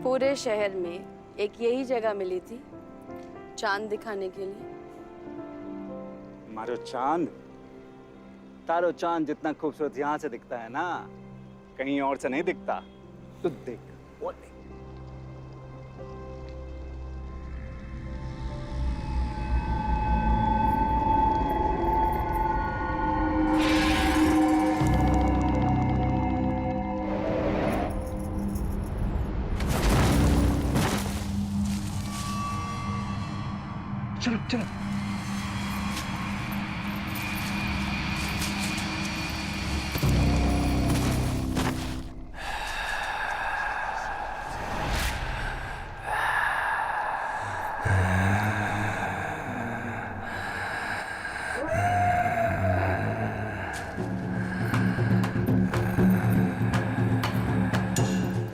पूरे शहर में एक यही जगह मिली थी चांद दिखाने के लिए। मारो चांद, तारो चांद जितना खूबसूरत यहाँ से दिखता है ना, कहीं और से नहीं दिखता। तू देख, वो देख। चलो चलो।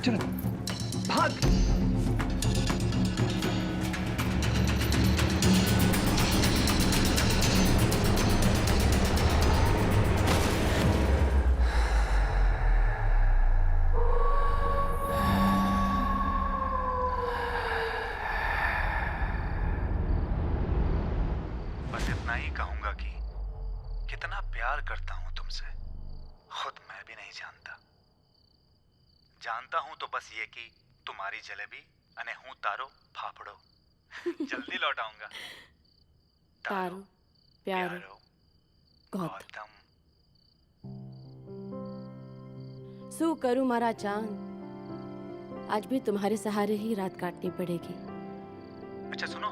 चलो भाग। बस इतना ही कहूंगा कि कितना प्यार करता हूं तुमसे, खुद मैं भी नहीं जानता। जानता हूं तो बस ये कि तुम्हारी जलेबी अने हूं तारो फाफड़ो। जल्दी लौट आऊंगा। तारो प्यारो प्यारो गौतम। गौतम। सू करूं मारा चांद, आज भी तुम्हारे सहारे ही रात काटनी पड़ेगी। अच्छा सुनो,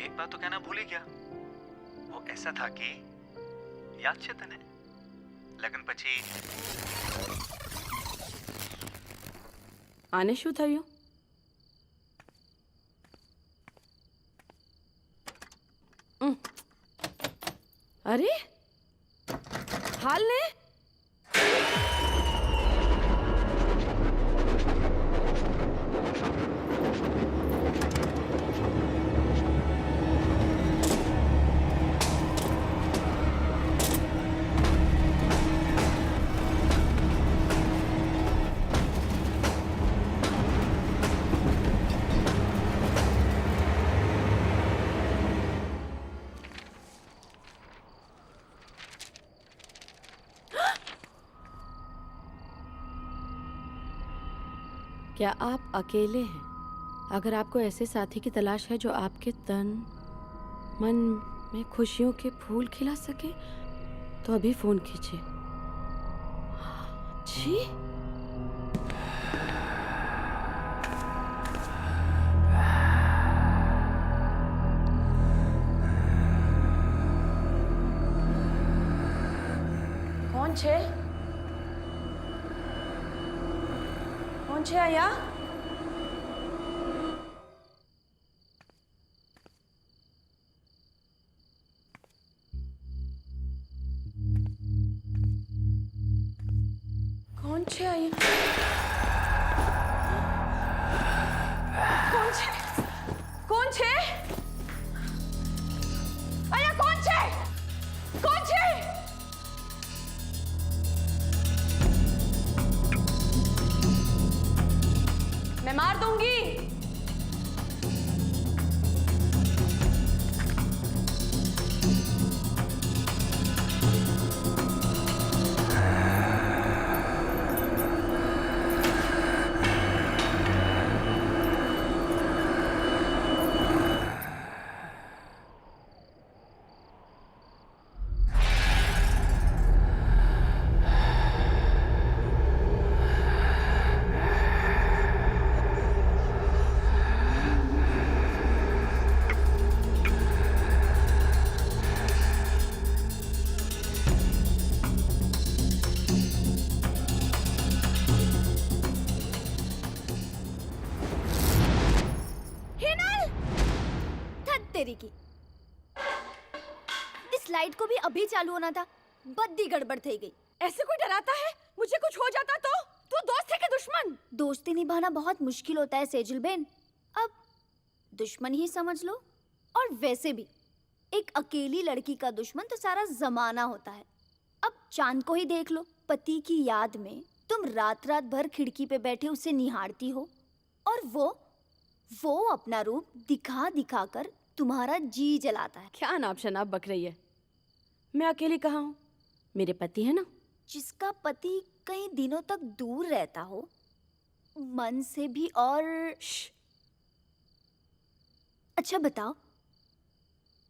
एक बात तो कहना भूल ही गया। वो ऐसा था कि याद छे तने लग्न પછી आने शू थયું? अरे हाल ने क्या आप अकेले हैं? अगर आपको ऐसे साथी की तलाश है जो आपके तन मन में खुशियों के फूल खिला सके तो अभी फोन कीजिए। जी कौन छे? कौन छे आया? कौन छे आया? कौन छे? कौन छे? आया कौन छे? कौन छे? मैं मार दूंगी। तेरी की इस लाइट को भी अभी चालू होना था, बद्दी गड़बड़ થઈ गई। ऐसे कोई डराता है? मुझे कुछ हो जाता तो? तू दोस्त है कि दुश्मन? दोस्ती निभाना बहुत मुश्किल होता है सेजल बेन, अब दुश्मन ही समझ लो। और वैसे भी एक अकेली लड़की का दुश्मन तो सारा जमाना होता है। अब चांद को ही देख लो, पति की याद में तुम रात रात भर खिड़की पे बैठे उसे निहारती हो, और वो अपना रूप दिखा दिखा कर तुम्हारा जी जलाता है। क्या नाप शनाप बक रही है? मैं अकेली कहाँ हूँ? मेरे पति है ना। जिसका पति कई दिनों तक दूर रहता हो, मन से भी और। श्श, अच्छा बताओ,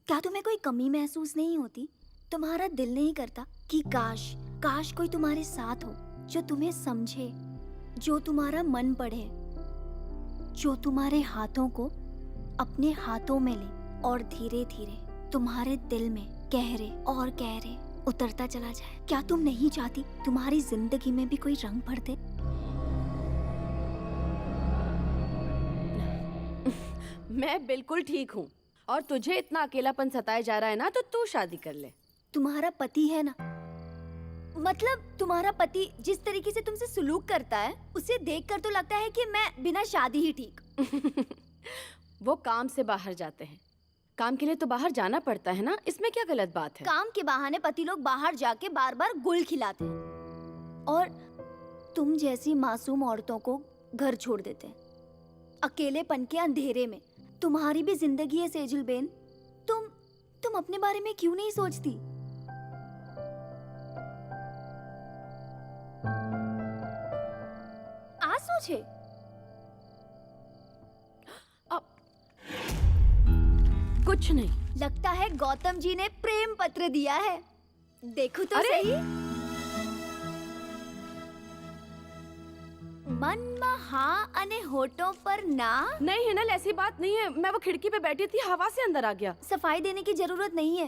क्या तुम्हें कोई कमी महसूस नहीं होती? तुम्हारा दिल नहीं करता कि काश कोई तुम्हारे साथ हो, जो तुम्हें समझे, जो तुम्हारा मन पढ़े, जो तुम्हारे हाथों को अपने हाथों में ले और धीरे धीरे तुम्हारे दिल में गहरे और गहरे उतरता चला जाए? क्या तुम नहीं चाहती तुम्हारी जिंदगी में भी कोई रंग भर दे? मैं बिल्कुल ठीक हूँ और तुझे इतना अकेलापन सताया जा रहा है ना, तो तू शादी कर ले। तुम्हारा पति है ना, मतलब तुम्हारा पति जिस तरीके से तुमसे सुलूक करता है, उसे देखकर तो लगता है कि मैं बिना शादी ही ठीक। वो काम से बाहर जाते हैं, काम के लिए तो बाहर जाना पड़ता है ना, इसमें क्या गलत बात है? काम के बहाने पति लोग बाहर जाके बार बार गुल खिलाते हैं और तुम जैसी मासूम औरतों को घर छोड़ देते हैं अकेलेपन के अंधेरे में। तुम्हारी भी जिंदगी है सेजल बेन, तुम अपने बारे में क्यों नहीं सोचती? आज सोचे। कुछ नहीं। लगता है गौतम जी ने प्रेम पत्र दिया है, देखो तो अरे! सही। મનમાં હા અને હોઠો પર ના। नहीं हिनल, ऐसी बात नहीं है। मैं वो खिड़की पे बैठी थी, हवा से अंदर आ गया। सफाई देने की जरूरत नहीं है।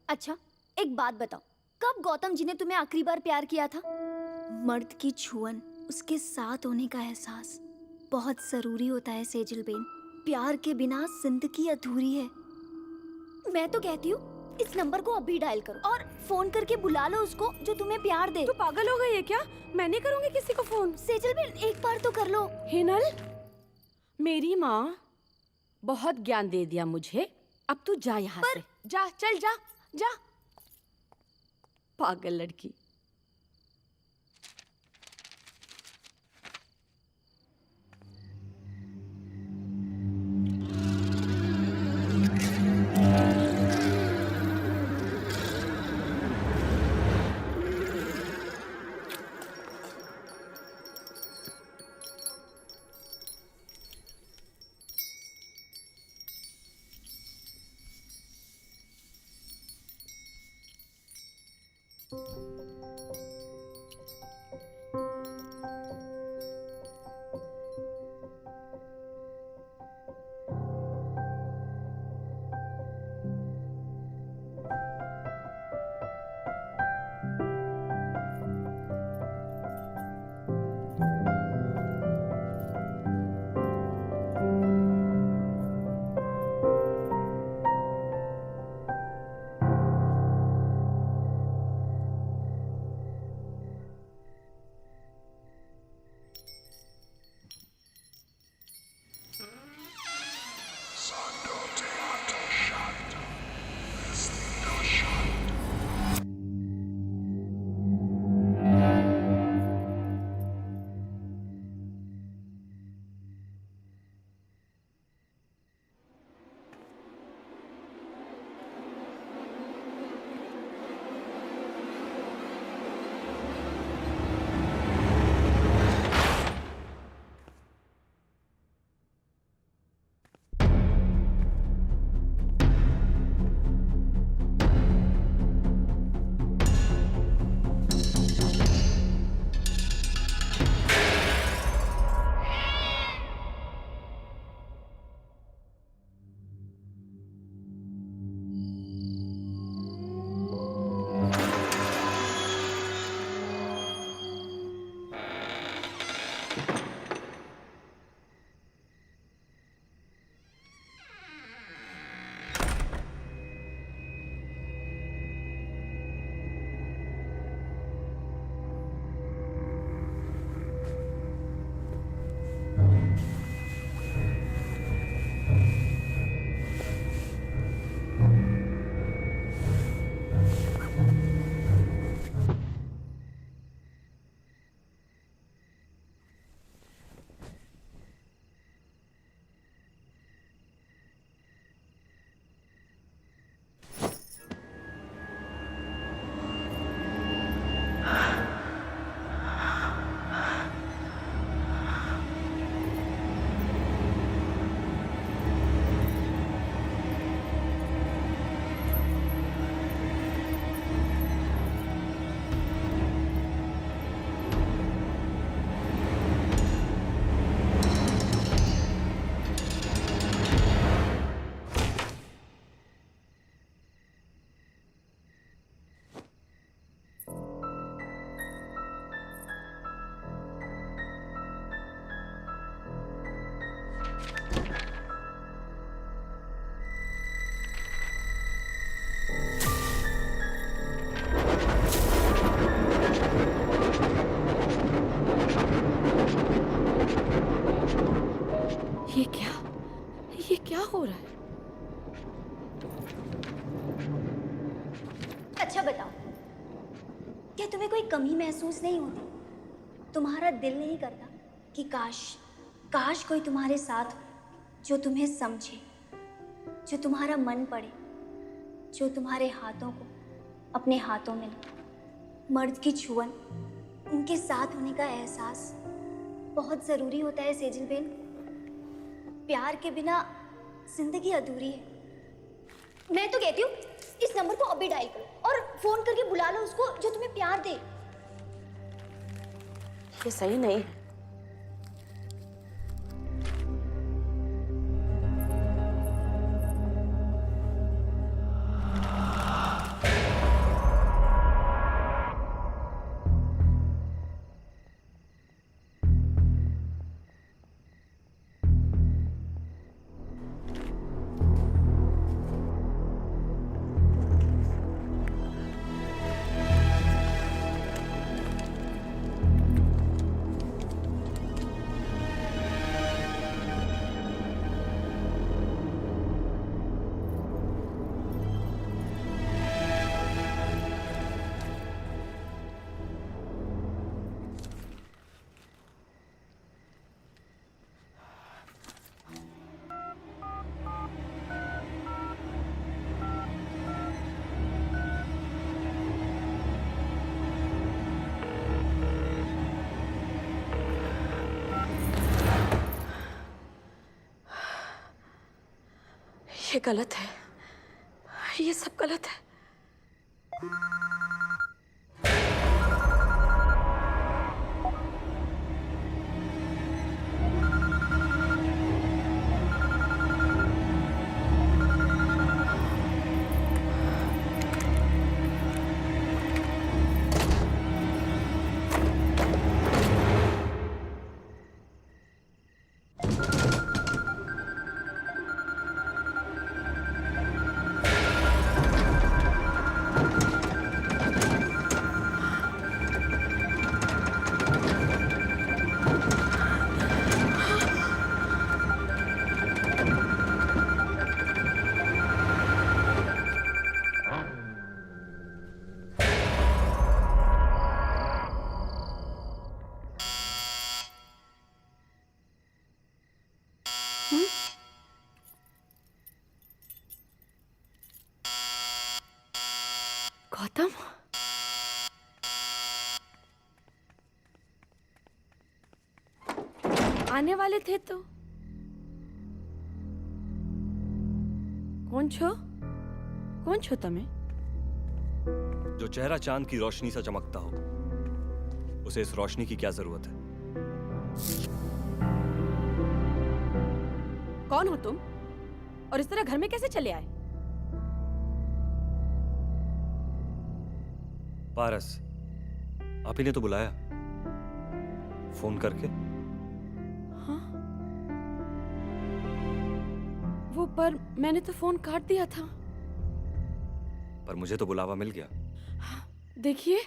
अच्छा एक बात बताओ, कब गौतम जी ने तुम्हें आखिरी बार प्यार किया था? मर्द की छुअन, उसके साथ होने का एहसास बहुत जरूरी होता है सेजल बेन। प्यार के बिना जिंदगी अधूरी है। मैं तो कहती हूँ इस नंबर को अभी डायल करो और फोन करके बुला लो उसको जो तुम्हें प्यार दे। तू पागल हो गई है क्या? मैं नहीं करूंगी किसी को फोन। सेजल बेन एक बार तो कर लो। हिनल, मेरी माँ बहुत ज्ञान दे दिया मुझे, अब तू जा यहाँ से। जा, चल जा, जा। पागल लड़की। बताओ, क्या तुम्हें कोई कमी महसूस नहीं होती? तुम्हारा दिल नहीं करता कि काश काश कोई तुम्हारे साथ हो, जो तुम्हें समझे, जो तुम्हारा मन पड़े, जो तुम्हारे हाथों को अपने हाथों में ले? मर्द की छुअन, उनके साथ होने का एहसास बहुत ज़रूरी होता है सेजल बेन। प्यार के बिना जिंदगी अधूरी है। मैं तो कहती हूँ इस नंबर को अभी डायल करो और फोन करके बुला लो उसको जो तुम्हें प्यार दे। ये सही नहीं है। ये गलत है, ये सब गलत है। गौतम, आने वाले थे तो कौन छो? कौन छो तमें? जो चेहरा चांद की रोशनी सा चमकता हो, उसे इस रोशनी की क्या जरूरत है? कौन हो तुम और इस तरह घर में कैसे चले आए? पारस, आप ही ने तो बुलाया फोन करके। हाँ, वो पर मैंने तो फोन काट दिया था। पर मुझे तो बुलावा मिल गया। देखिए,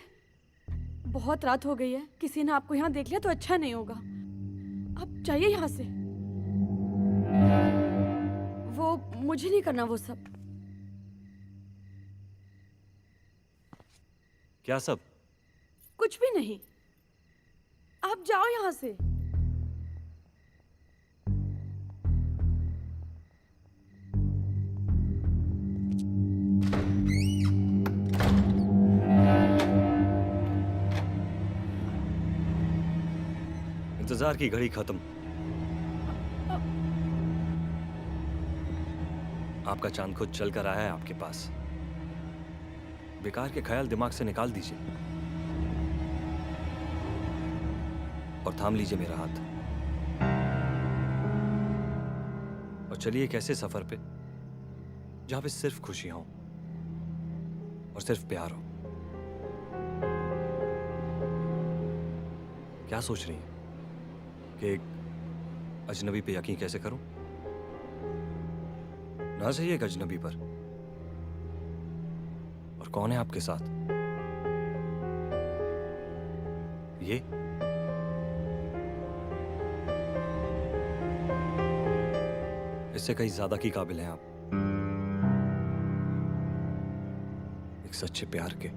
बहुत रात हो गई है, किसी ने आपको यहाँ देख लिया तो अच्छा नहीं होगा। आप जाइए यहाँ से। वो मुझे नहीं करना वो सब। क्या सब? कुछ भी नहीं, आप जाओ यहाँ से। इंतजार की घड़ी खत्म। आपका चांद खुद चल कर आया है आपके पास। बेकार के ख्याल दिमाग से निकाल दीजिए और थाम लीजिए मेरा हाथ और चलिए एक ऐसे सफर पे जहां पे सिर्फ खुशियां हो और सिर्फ प्यार हो। क्या सोच रही हैं कि एक अजनबी पे यकीन कैसे करूं? ना चाहिए एक अजनबी पर। और कौन है आपके साथ? ये इससे कहीं ज्यादा की काबिल हैं आप। एक सच्चे प्यार के,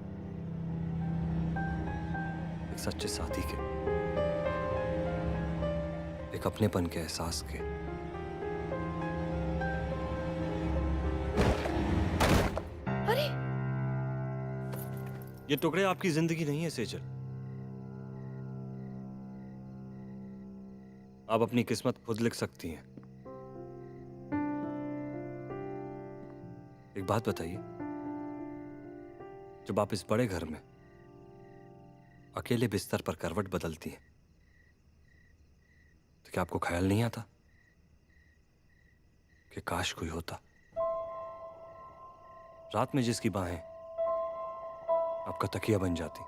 एक सच्चे साथी के, एक अपनेपन के एहसास के। अरे ये टुकड़े आपकी जिंदगी नहीं है सेजल। आप अपनी किस्मत खुद लिख सकती हैं। एक बात बताइए, जब आप इस बड़े घर में अकेले बिस्तर पर करवट बदलती हैं तो क्या आपको ख्याल नहीं आता कि काश कोई होता रात में जिसकी बाहें आपका तकिया बन जाती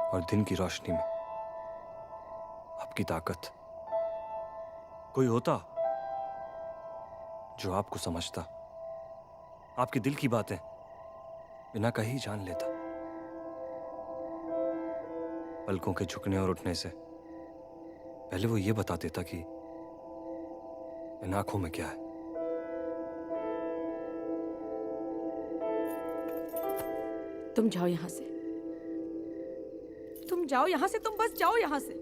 और दिन की रोशनी में आपकी ताकत? कोई होता जो आपको समझता, आपके दिल की बातें बिना कहीं जान लेता। पलकों के झुकने और उठने से पहले वो ये बता देता कि इन आंखों में क्या है। तुम जाओ यहां से, तुम जाओ यहां से, तुम बस जाओ यहां से।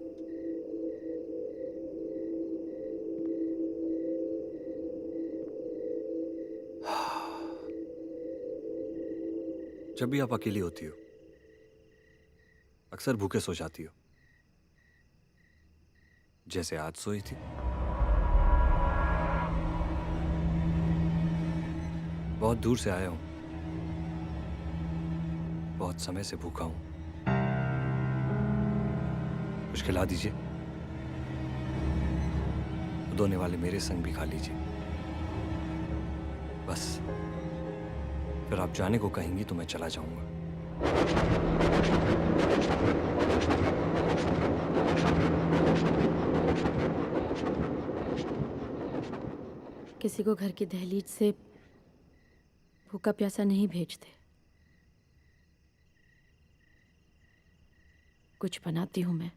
जब भी आप अकेली होती हो अक्सर भूखे सो जाती हो, जैसे आज सोई थी। बहुत दूर से आया हूं, बहुत समय से भूखा हूं, कुछ खिला दीजिए। धोने वाले मेरे संग भी खा लीजिए। बस फिर आप जाने को कहेंगी तो मैं चला जाऊंगा। किसी को घर की दहलीज से भूखा प्यासा नहीं भेजते। कुछ बनाती हूं मैं।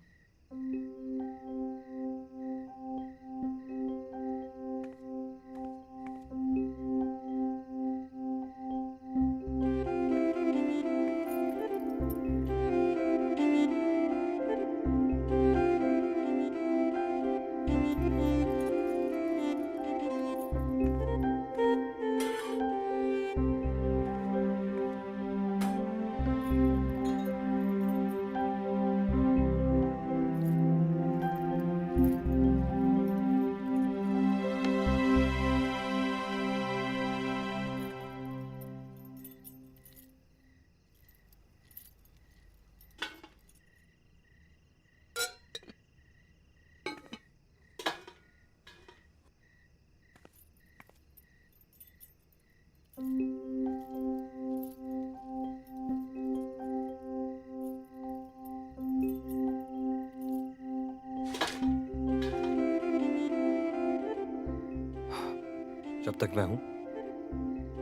जब तक मैं हूं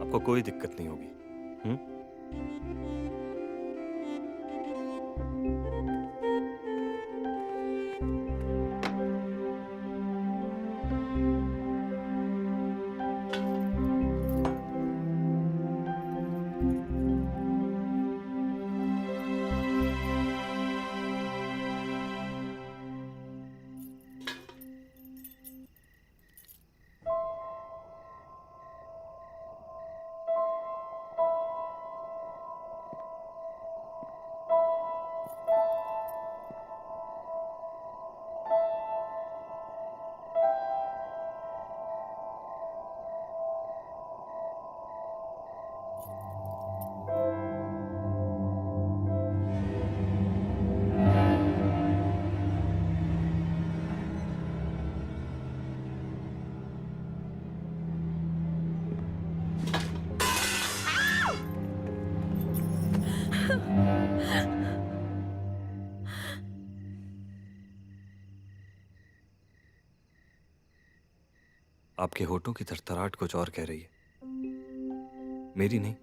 आपको कोई दिक्कत नहीं होगी। हम्म? आपके होठों की थरथराहट कुछ और कह रही है, मेरी नहीं।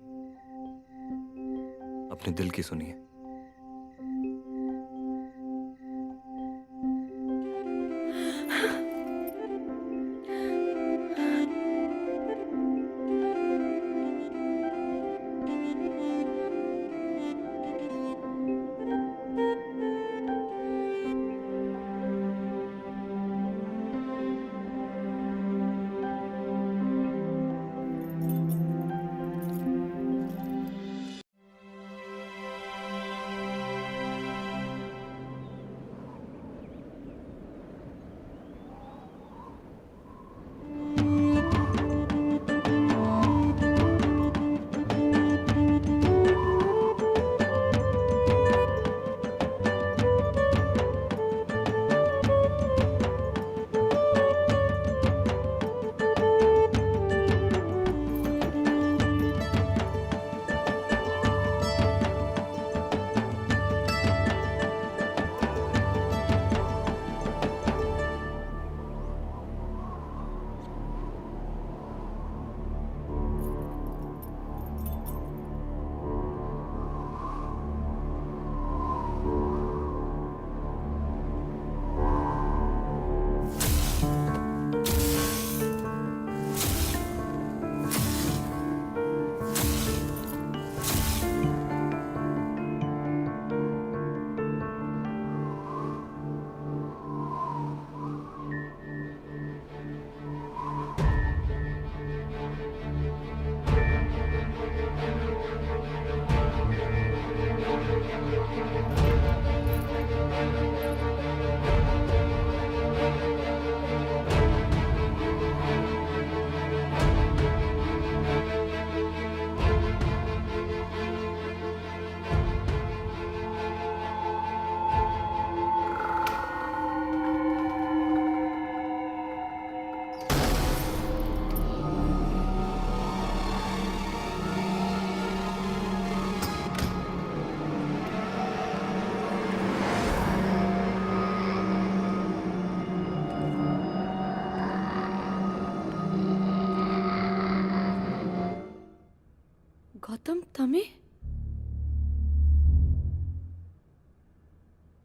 अपने दिल की सुनिए।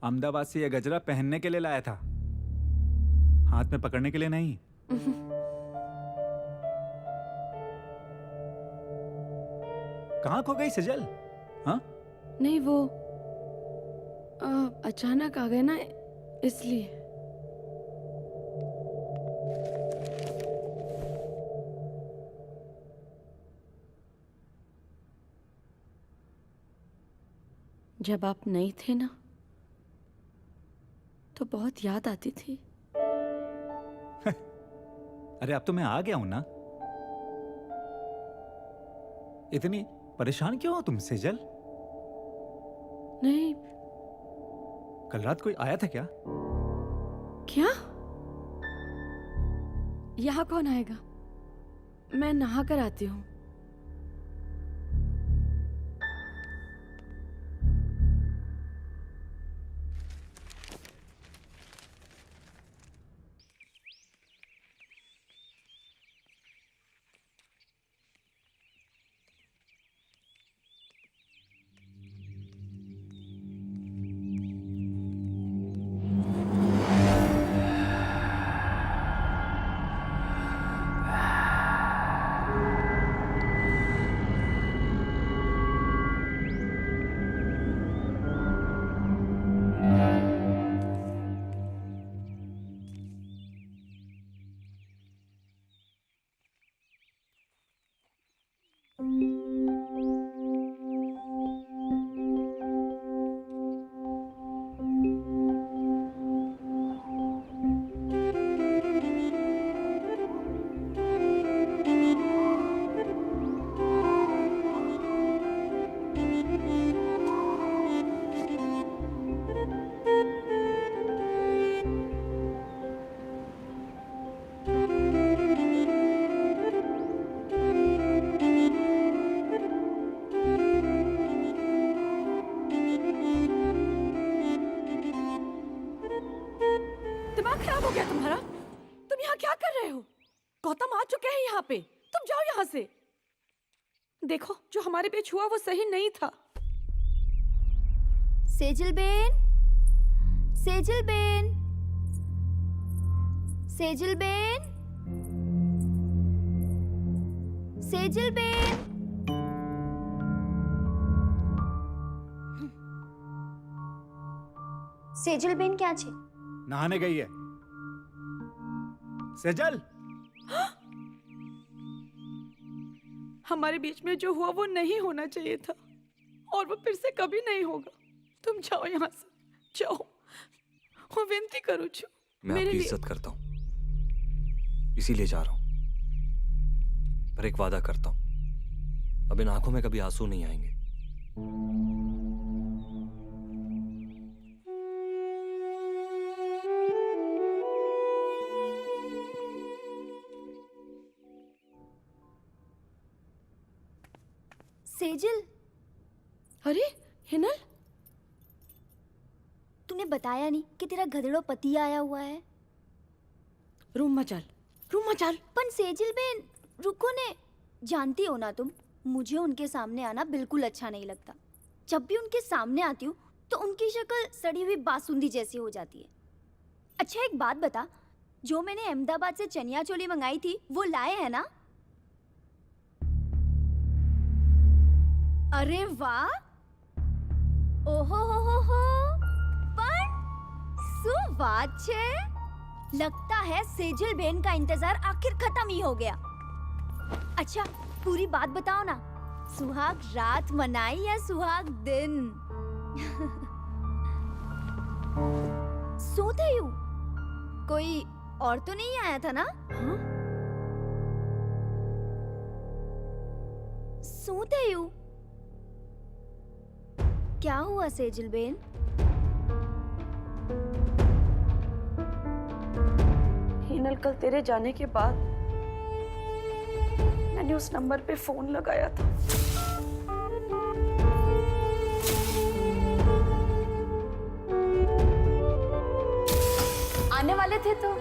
अहमदाबाद से यह गजरा पहनने के लिए लाया था, हाथ में पकड़ने के लिए नहीं। कहाँ खो गई सेजल? हाँ? नहीं वो अचानक आ गए ना, इसलिए। जब आप नहीं थे ना तो बहुत याद आती थी। अरे अब तो मैं आ गया हूं ना। इतनी परेशान क्यों हो तुम सेजल? नहीं। कल रात कोई आया था क्या? क्या? यहाँ कौन आएगा? मैं नहा कर आती हूँ। दिमाग खराब हो गया तुम्हारा? तुम यहाँ क्या कर रहे हो? गौतम आ चुके हैं यहाँ पे, तुम जाओ यहाँ से। देखो जो हमारे बीच हुआ वो सही नहीं था। Sejal Ben, Sejal Ben, Sejal Ben, Sejal Ben. Sejal Ben क्या छे? नहाने गई है। सेजल! हमारे बीच में जो हुआ वो नहीं होना चाहिए था और वो फिर से कभी नहीं होगा। तुम जाओ यहाँ से, जाओ। वो विनती करूँ छू, मैं आपकी इज्जत करता हूँ, इसीलिए जा रहा हूँ। पर एक वादा करता हूँ, अब इन आंखों में कभी आंसू नहीं आएंगे। सेजल, अरे हिनल, तूने बताया नहीं कि तेरा गधेड़ो पति आया हुआ है। रूम में चल, रूम में चल। पर सेजल बेन रुको ने, जानती हो ना तुम, मुझे उनके सामने आना बिल्कुल अच्छा नहीं लगता। जब भी उनके सामने आती हूँ तो उनकी शक्ल सड़ी हुई बासुंदी जैसी हो जाती है। अच्छा एक बात बता, जो मैंने अहमदाबाद से चनिया चोली मंगाई थी वो लाए है ना? अरे वाह, ओहो हो, पण શું વાત છે? लगता है सेजल बेन का इंतजार आखिर खत्म ही हो गया। अच्छा पूरी बात बताओ ना, सुहाग रात मनाई या सुहाग दिन? શું થયું? कोई और तो नहीं आया था ना? हाँ? શું થયું? क्या हुआ सेजल बेन? हिनल कल तेरे जाने के बाद मैंने उस नंबर पे फोन लगाया था। आने वाले थे तो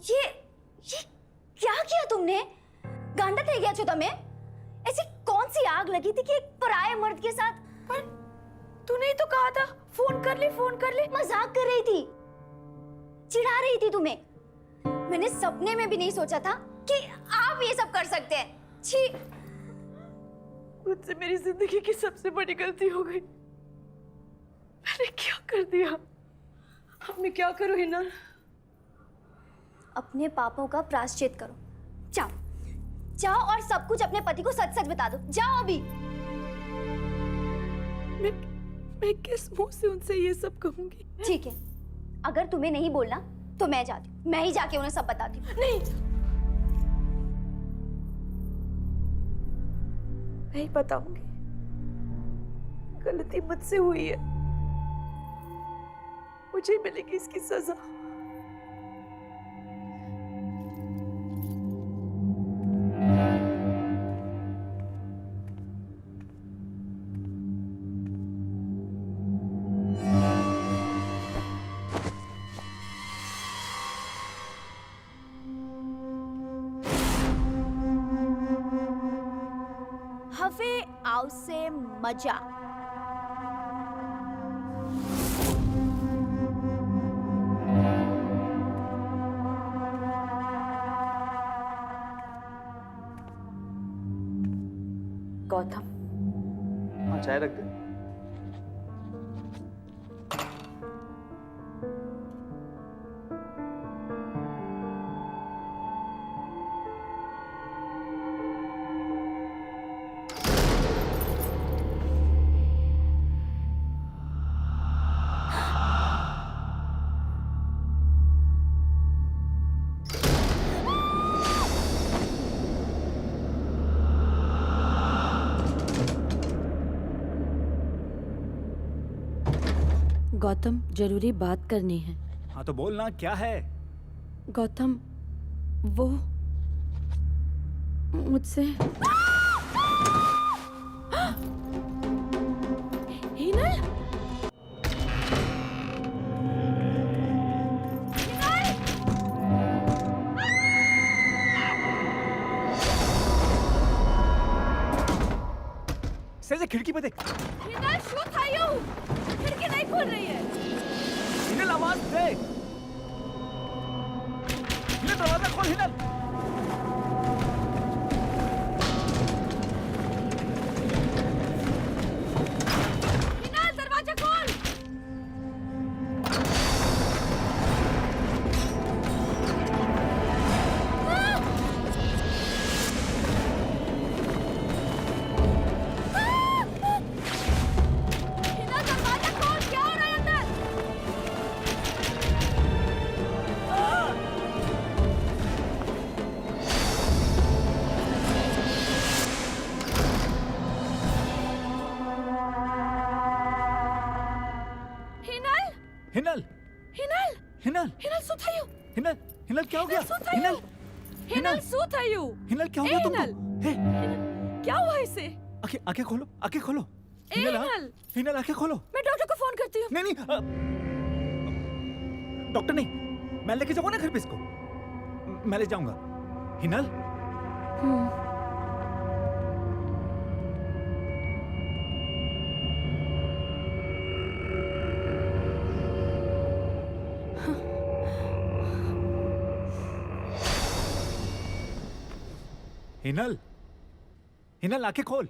ये क्या किया तुमने? થઈ ગયા છો તમે? ऐसी कौन सी आग लगी थी कि एक पराये मर्द के साथ? पर तूने ही तो कहा था फोन कर ले, फोन कर ले। मजाक कर रही थी, चिढ़ा रही थी तुम्हें। मैंने सपने में भी नहीं सोचा था कि आप ये सब कर सकते हैं। छी! मुझसे मेरी जिंदगी की सबसे बड़ी गलती हो गई। मैंने क्या कर दिया? अब मैं क्या करूं हिना? अपने पापों का प्रायश्चित करो। जाओ, जाओ और सब कुछ अपने पति को सच सच बता दो। जाओ अभी। मैं किस मुंह से उनसे ये सब कहूंगी? ठीक है, अगर तुम्हें नहीं बोलना तो मैं जाती हूँ। मैं ही जाके उन्हें सब बताती हूँ। नहीं, मैं ही बताऊंगी। गलती मुझसे हुई है, मुझे मिलेगी इसकी सजा। हवे आवसे मजा। गौतम, हाँ चाय रख दे। गौतम, जरूरी बात करनी है। हाँ तो बोलना, क्या है? गौतम, वो मुझसे हिनल, से खिड़की पे देख। हिनल, शू थायू, खिड़की नहीं खुल रही है। हिनल, आवाज दे। हिनल, दरवाजा खोल। हिनल, हिनल, दरवाजा खोल। हिनल, दरवाजा खोल, क्या हो रहा है अंदर? हिनल, हिनल, हिनल, हिनल, हिनल, શું થયું? हिनल, हिनल, क्या हो गया? શું થયું? हिनल, हिनल, શું થયું? हिनल, क्या हो गया ए, तुमको? हिनल। हे, क्या हुआ इसे? आंखें खोलो, आंखें खोलो। ए, हिनल, हाँ? हिनल। हिनल, आंखें खोलो। मैं डॉक्टर को फोन करती हूँ। नहीं नहीं, डॉक्टर नहीं, मैं लेके जाऊंगा ना घर पे इसको। मैं ले जाऊंगा। हिनल, हिनल, हिनल, आंखें खोल।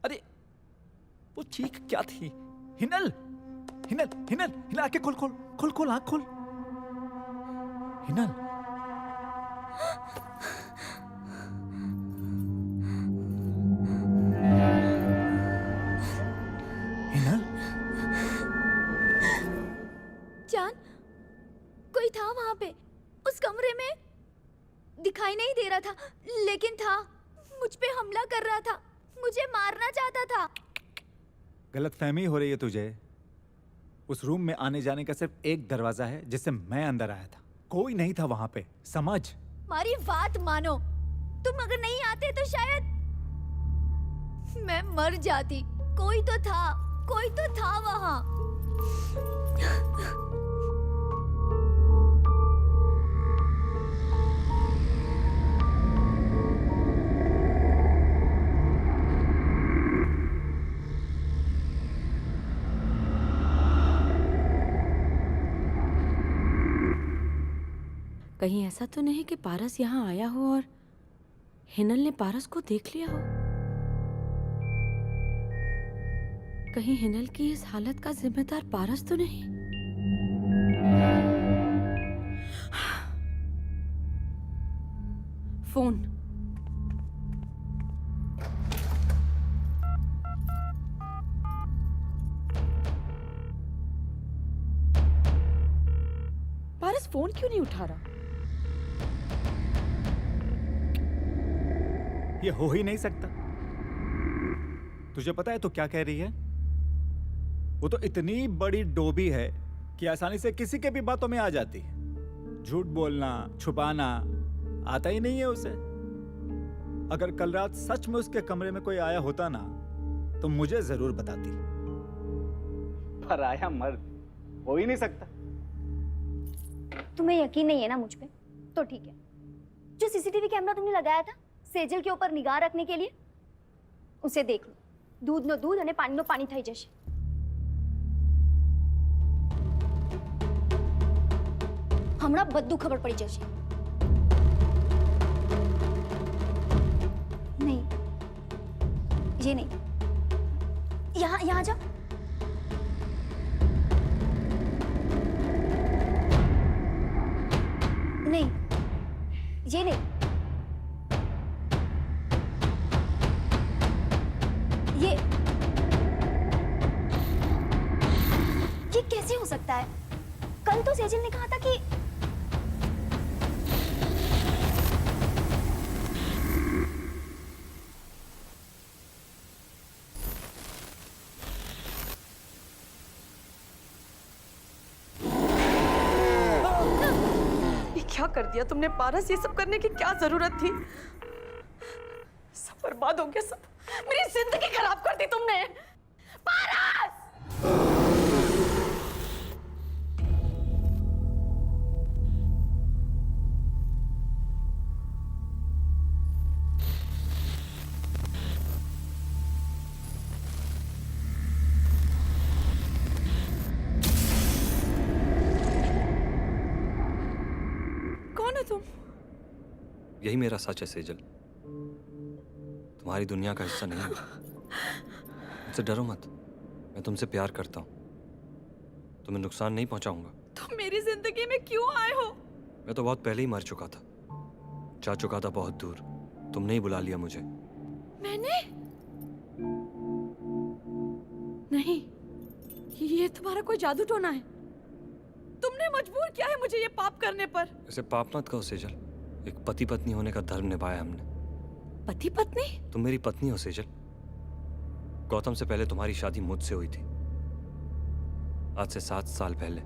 अरे वो चीख क्या थी? हिनल, हिनल, हिनल, हिनल, आंखें खोल, खोल, खोल, खोल, आंख खोल। हिनल, हिनल, जान, कोई था वहां पे उस कमरे में? दिखाई नहीं दे रहा था, लेकिन था। मुझ पे हमला कर रहा था, मुझे मारना चाहता था। गलतफहमी हो रही है तुझे। उस रूम में आने जाने का सिर्फ एक दरवाजा है जिससे मैं अंदर आया था। कोई नहीं था वहां पे, समझ? हमारी बात मानो। तुम अगर नहीं आते तो शायद मैं मर जाती। कोई तो था वहां। कहीं ऐसा तो नहीं कि पारस यहाँ आया हो और हिनल ने पारस को देख लिया हो? कहीं हिनल की इस हालत का जिम्मेदार पारस तो नहीं? फोन। पारस फोन क्यों नहीं उठा रहा? ये हो ही नहीं सकता। तुझे पता है तो क्या कह रही है? वो तो इतनी बड़ी डोबी है कि आसानी से किसी के भी बातों में आ जाती है। झूठ बोलना, छुपाना आता ही नहीं है उसे। अगर कल रात सच में उसके कमरे में कोई आया होता ना, तो मुझे जरूर बताती। पर आया मर्द हो ही नहीं सकता। तुम्हें यकीन नहीं है ना मुझ पे? तो ठीक है, जो सीसीटीवी कैमरा तुमने लगाया था सेजल के ऊपर निगाह रखने के लिए, उसे देख लो। दूध नो दूध અને પાણીનો પાણી થઈ જશે. હમણાં બધું ખબર પડી જશે. नहीं, ये नहीं. यहाँ यहाँ जा. नहीं, ये नहीं. ये कैसे हो सकता है? कल तो सेजल ने कहा था कि ये क्या कर दिया तुमने पारस? ये सब करने की क्या जरूरत थी? सब बर्बाद हो गया, सब। मेरी जिंदगी खराब कर दी तुमने। पारस! कौन है तुम? यही मेरा सच है सेजल। तुम्हारी दुनिया का हिस्सा नहीं हूं। मुझसे डरो मत, मैं तुमसे प्यार करता हूं। तुम्हें नुकसान नहीं पहुंचाऊंगा। तुम मेरी जिंदगी में क्यों आए हो? मैं तो बहुत पहले ही मर चुका था, जा चुका था बहुत दूर। तुमने ही बुला लिया मुझे। मैंने नहीं, ये तुम्हारा कोई जादू टोना है। तुमने मजबूर किया है मुझे ये पाप करने पर। इसे पाप मत कहो सेजल। एक पति पत्नी होने का धर्म निभाया हमने। पति पत्नी? तुम मेरी पत्नी हो सेजल। गौतम से पहले तुम्हारी शादी मुझसे हुई थी, आज से 7 साल पहले।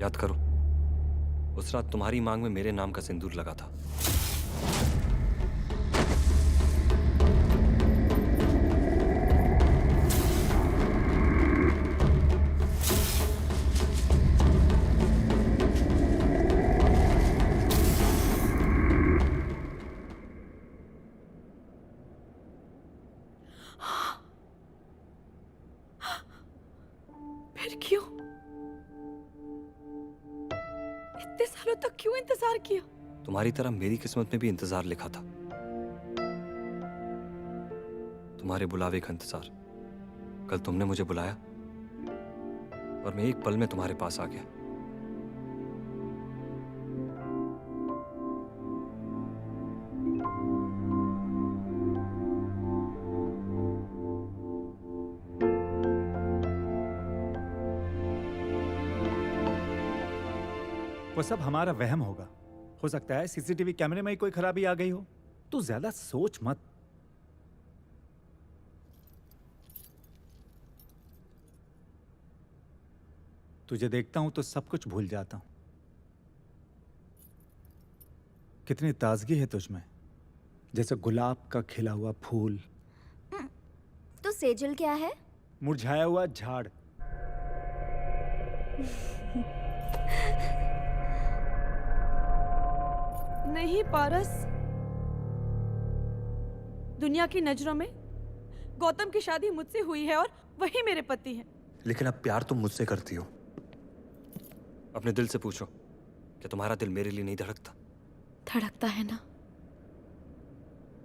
याद करो, उस रात तुम्हारी मांग में मेरे नाम का सिंदूर लगा था। फिर क्यों? इतने सालों तक क्यों इंतजार किया? तुम्हारी तरह मेरी किस्मत में भी इंतजार लिखा था। तुम्हारे बुलावे का इंतजार। कल तुमने मुझे बुलाया और मैं एक पल में तुम्हारे पास आ गया। वो सब हमारा वहम होगा। हो सकता है सीसीटीवी कैमरे में ही कोई खराबी आ गई हो। तू ज्यादा सोच मत। तुझे देखता हूं तो सब कुछ भूल जाता हूं। कितनी ताजगी है तुझमें, जैसे गुलाब का खिला हुआ फूल। तो सेजल क्या है? मुरझाया हुआ झाड़। नहीं पारस, दुनिया की नजरों में गौतम की शादी मुझसे हुई है और वही मेरे पति हैं। लेकिन अब प्यार तुम मुझसे करती हो। अपने दिल से पूछो, कि तुम्हारा दिल मेरे लिए नहीं धड़कता? धड़कता है ना,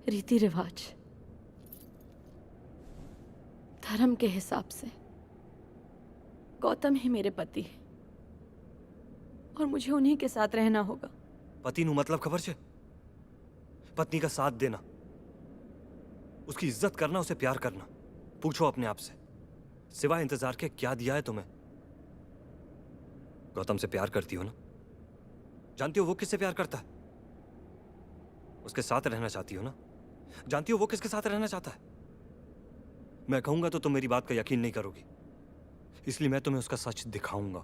रीति रिवाज, धर्म के हिसाब से गौतम ही मेरे पति है और मुझे उन्हीं के साथ रहना होगा। पति नु मतलब खबर छे? पत्नी का साथ देना, उसकी इज्जत करना, उसे प्यार करना। पूछो अपने आप से, सिवाय इंतजार के क्या दिया है तुम्हें? गौतम से प्यार करती हो ना? जानती हो वो किससे प्यार करता है? उसके साथ रहना चाहती हो ना? जानती हो वो किसके साथ रहना चाहता है? मैं कहूंगा तो तुम मेरी बात का यकीन नहीं करोगी, इसलिए मैं तुम्हें उसका सच दिखाऊंगा।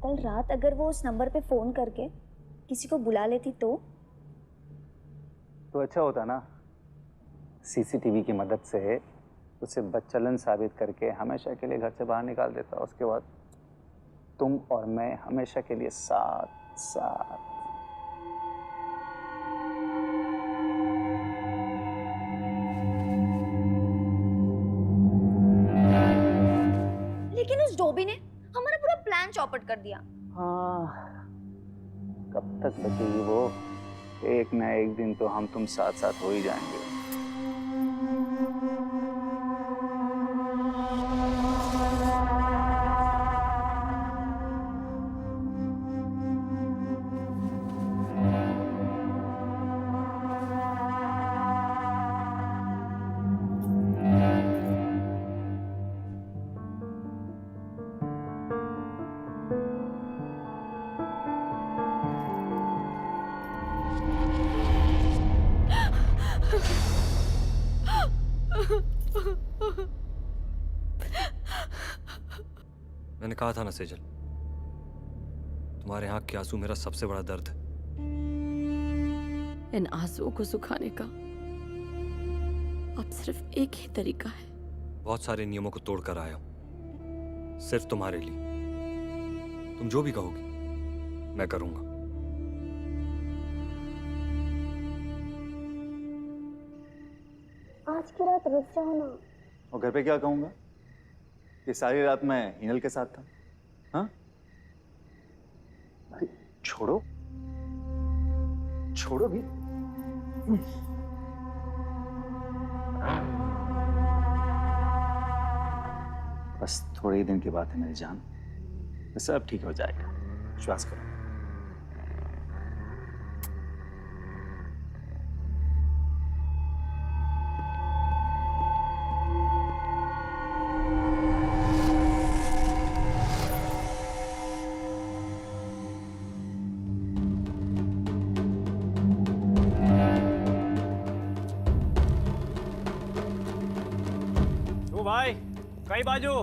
कल रात अगर वो उस नंबर पे फोन करके किसी को बुला लेती तो अच्छा होता ना, सीसीटीवी की मदद से उसे बदचलन साबित करके हमेशा के लिए घर से बाहर निकाल देता। उसके बाद तुम और मैं हमेशा के लिए साथ साथ। लेकिन उस डोबी ने हमारा पूरा प्लान चौपट कर दिया। हाँ, कब तक बचेगी वो? एक ना एक दिन तो हम तुम साथ साथ हो ही जाएंगे। मैंने कहा था ना सेजल, तुम्हारे आंख के आंसू मेरा सबसे बड़ा दर्द है। इन आंसुओं को सुखाने का अब सिर्फ एक ही तरीका है। बहुत सारे नियमों को तोड़कर आया हूं, सिर्फ तुम्हारे लिए। तुम जो भी कहोगी मैं करूंगा। आज की रात रुक जाओ ना। और घर पे क्या कहूंगा कि सारी रात मैं हिनल के साथ था? हाँ, अरे छोड़ो, छोड़ो भी। बस थोड़े ही दिन की बात है मेरी जान, सब ठीक हो जाएगा, विश्वास करो। ભાઈ કઈ બાજુ?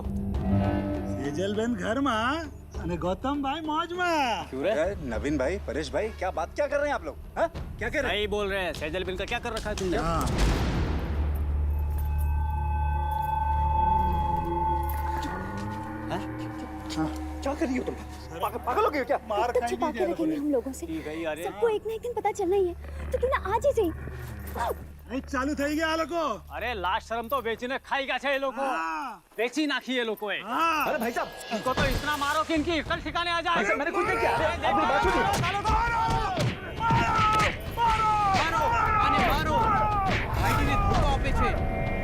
સેજલબેન ઘરમાં અને ગૌતમભાઈ મોજમાં। क्यों रे? नवीन भाई, परेश भाई, क्या बात क्या कर रहे हैं आप लोग? हाँ? क्या कर रहे हैं? नहीं बोल रहे हैं। सैजल बिल का क्या कर रखा है तुमने? हाँ, क्या कर रही हो तुम? पागल हो गए हो क्या? मार खाएंगे छुपा के ये लोग रखेंगे ने। हम लोगों से। ठीक है यार। सबको एक ना एक दिन पता चलना ही है, तो क्यों ना आज ही सही। અહીં ચાલુ થઈ ગયા આ લોકો। अरे लास्ट शर्म तो बेचीने खाई गया है ये लोगों। हाँ, बेची नाखी ये लोगों है। हाँ। अरे भाई साहब, इनको तो इतना मारो कि इनकी अक्ल ठिकाने आ जाए। मैंने कुछ नहीं किया। अरे, अपनी बात सुनिए। मारो आने मारो। भाई ने धोखा आपे छे।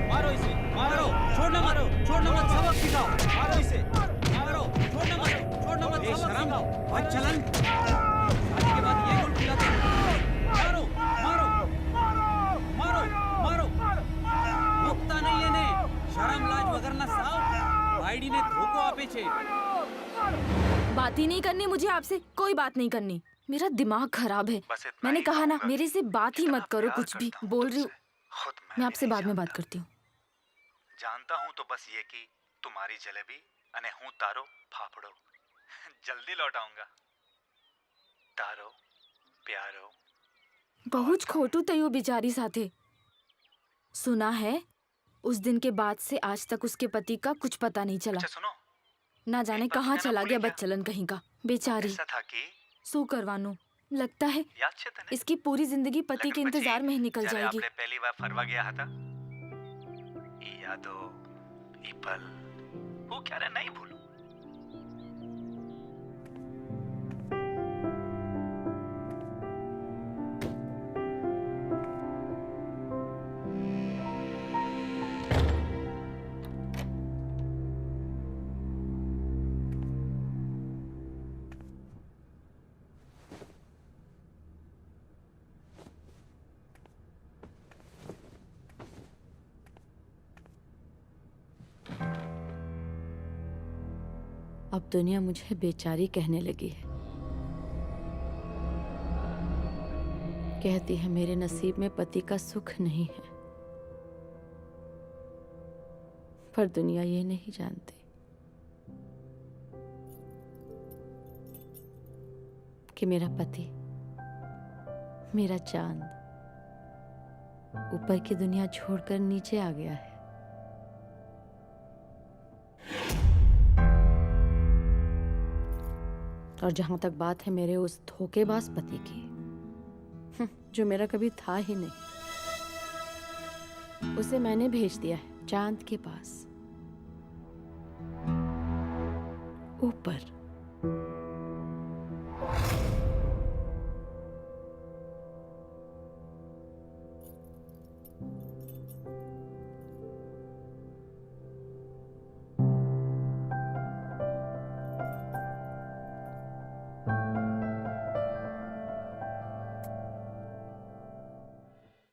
मारो इसे, मारो। छोड़ना मत सबक सिखाओ। मारो इसे, मारो। छोड़ना मत सबक सिखाओ। बच्चलन शादी के बाद ये गुल खिलाते हैं। मारो मुक्ता नहीं है ने शर्म लाज वगरना साव। भाईडी ने धोखा आपे छे। बात ही नहीं करनी मुझे आपसे, कोई बात नहीं करनी। मेरा दिमाग खराब है। बस इतना मैंने ही कहा ना, कहूंगा मेरे से बात ही कितना मत करो प्यार कुछ भी। करता हूं बोल रही हूँ, तुमसे। खुद मैं भी आपसे नहीं बाद में बात जानता। करती हूँ। जानता हूँ तो बस ये कि तुम्हारी जलेबी अने हूँ तारो फाफड़ो। जल्दी लौट आऊंगा। तारो प्यारो। बहुत खोटू तयू बिचारी साथे। सुना है उस दिन के बाद से आज तक उसके पति का कुछ पता नहीं चला। अच्छा सुनो, ना जाने कहाँ चला गया बच्चलन कहीं का। बेचारी ऐसा था कि सू करवानू लगता है याद छे तने इसकी पूरी जिंदगी पति के इंतजार में ही निकल જ્યારે जाएगी। આપણે પહેલી વાર ફરવા ગયા હતા ઈ યાદો ઈ પલ હું ક્યારે નહીં ભૂલું। अब दुनिया मुझे बेचारी कहने लगी है। कहती है मेरे नसीब में पति का सुख नहीं है। पर दुनिया ये नहीं जानती कि मेरा पति, मेरा चांद ऊपर की दुनिया छोड़कर नीचे आ गया है। और जहां तक बात है मेरे उस धोखेबाज पति की, जो मेरा कभी था ही नहीं, उसे मैंने भेज दिया है चांद के पास ऊपर।